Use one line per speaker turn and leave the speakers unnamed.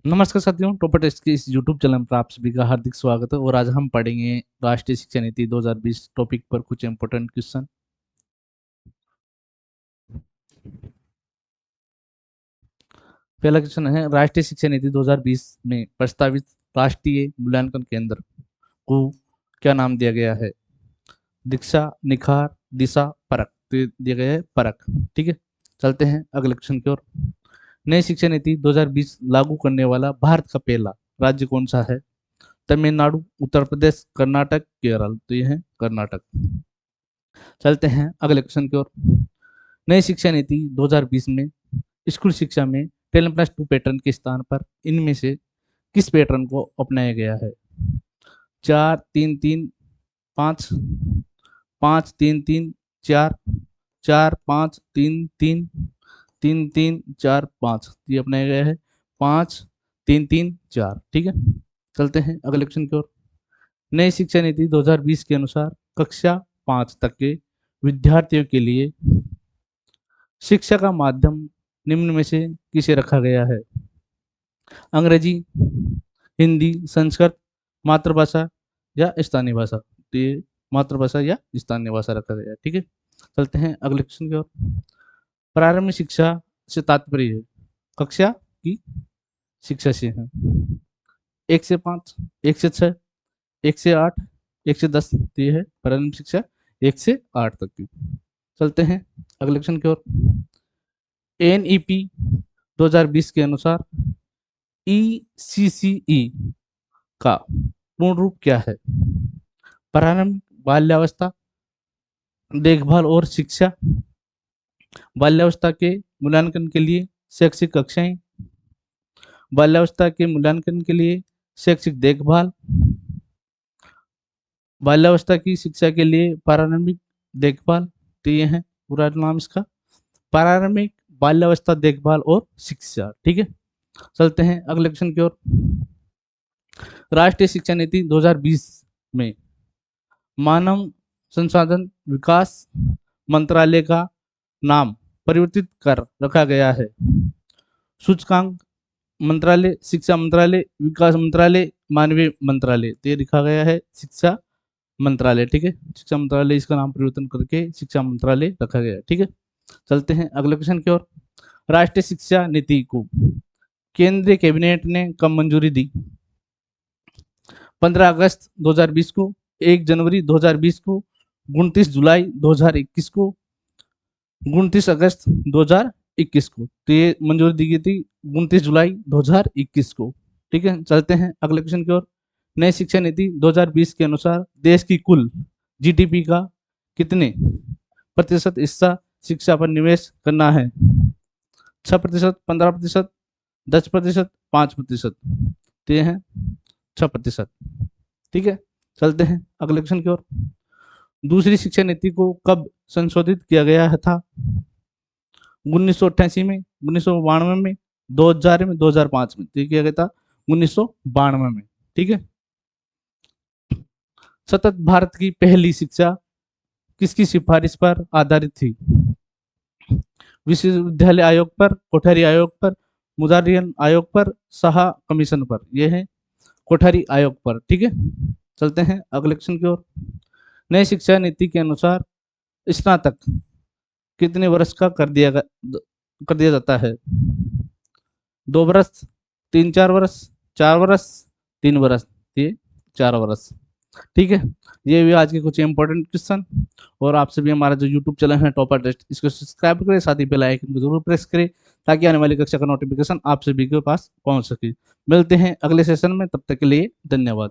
नमस्कार साथियों, topper test के इस यूट्यूब चैनल पर आप सभी का हार्दिक स्वागत है। और आज हम पढ़ेंगे राष्ट्रीय शिक्षा नीति 2020 टॉपिक पर कुछ इंपॉर्टेंट क्वेश्चन। पहला क्वेश्चन है, राष्ट्रीय शिक्षा नीति 2020 में प्रस्तावित राष्ट्रीय मूल्यांकन केंद्र को क्या नाम दिया गया है? दीक्षा, निखार, दिशा, परख। तो ये दिया गया है परख। ठीक है, चलते हैं अगले क्वेश्चन की ओर। नई शिक्षा नीति 2020 लागू करने वाला भारत का पहला राज्य कौन सा है? तमिलनाडु, उत्तर प्रदेश, कर्नाटक, केरल। तो ये है कर्नाटक। चलते हैं अगले क्वेश्चन की ओर। नई शिक्षा नीति 2020 में स्कूल शिक्षा में 10+2 पैटर्न के स्थान पर इनमें से किस पैटर्न को अपनाया गया है? 4-3-3-5, 5-3-3-4, 4-5-3-3, 3-3-4-5। ये अपनाया गया है 5-3-3-4। ठीक है, चलते हैं अगले क्वेश्चन की ओर। नई शिक्षा नीति 2020 के अनुसार कक्षा 5 तक के विद्यार्थियों के लिए शिक्षा का माध्यम निम्न में से किसे रखा गया है? अंग्रेजी, हिंदी, संस्कृत, मातृभाषा या स्थानीय भाषा। तो ये मातृभाषा या स्थानीय भाषा रखा गया है। ठीक है, चलते हैं अगले क्वेश्चन की ओर। प्रारंभिक शिक्षा से तात्पर्य है कक्षा की शिक्षा से है। 1 से 5, 1 से 6, 1 से 8, 1 से 10। तो ये है प्रारंभिक शिक्षा 1 से 8 तक की। चलते हैं अगले क्वेश्चन की ओर। एनईपी 2020 के अनुसार ईसीसीई का पूर्ण रूप क्या है? प्रारंभिक बाल्यावस्था, देखभाल और शिक्षा, बाल्यावस्था के मूल्यांकन के लिए शैक्षिक कक्षाएं, बाल्यावस्था के मूल्यांकन के लिए शैक्षिक देखभाल, बाल्यावस्था की शिक्षा के लिए प्रारंभिक देखभाल। तो ये है पूरा नाम इसका, प्रारंभिक बाल्यावस्था देखभाल और शिक्षा। ठीक है, चलते हैं अगले क्वेश्चन की ओर। राष्ट्रीय शिक्षा नीति 2020 में मानव संसाधन विकास मंत्रालय का नाम परिवर्तित कर रखा गया है। सूचकांक मंत्रालय, शिक्षा मंत्रालय, विकास मंत्रालय, मानवीय मंत्रालय। तो ये लिखा गया है शिक्षा मंत्रालय। ठीक है, शिक्षा मंत्रालय इसका नाम परिवर्तन करके शिक्षा मंत्रालय रखा गया है। ठीक है, चलते हैं अगले क्वेश्चन की ओर। राष्ट्रीय शिक्षा नीति को केंद्रीय कैबिनेट ने कब मंजूरी दी? 15 अगस्त 2020 को, 1 जनवरी 2020 को, 29 जुलाई 2021 को, 29 अगस्त 2021 को। तो ये मंजूरी दी गई थी 29 जुलाई 2021 को। ठीक है, चलते हैं अगले क्वेश्चन की ओर। नई शिक्षा नीति 2020 के अनुसार देश की कुल जीडीपी का कितने प्रतिशत हिस्सा शिक्षा पर निवेश करना है? 6%, 15%, 10%, 5%। तो ये है 6%। ठीक है, चलते हैं अगले क्वेश्चन की ओर। दूसरी शिक्षा नीति को कब संशोधित किया गया था? 1988 में, 1992 में, 2000 में, 2005 में। तो ये किया गया था 1992 में। ठीक है, सतत भारत की पहली शिक्षा किसकी सिफारिश पर आधारित थी? विश्वविद्यालय आयोग पर, कोठारी आयोग पर, मुदारियन आयोग पर, साहा कमीशन पर। यह है कोठारी आयोग पर। ठीक है, चलते हैं अगले क्वेश्चन की ओर। नई शिक्षा नीति के अनुसार स्नातक कितने वर्ष का कर दिया जाता है? 2 वर्ष, 3-4 वर्ष, 4 वर्ष, 3 वर्ष। ये 4 वर्ष। ठीक है, ये भी आज के कुछ इंपॉर्टेंट क्वेश्चन। और आपसे भी हमारा जो यूट्यूब चैनल है टॉपर टेस्ट, इसको सब्सक्राइब करें, साथ ही बेल आइकन को जरूर प्रेस करें ताकि आने वाली कक्षा का नोटिफिकेशन आप सभी के पास पहुंच सके। मिलते हैं अगले सेशन में, तब तक के लिए धन्यवाद।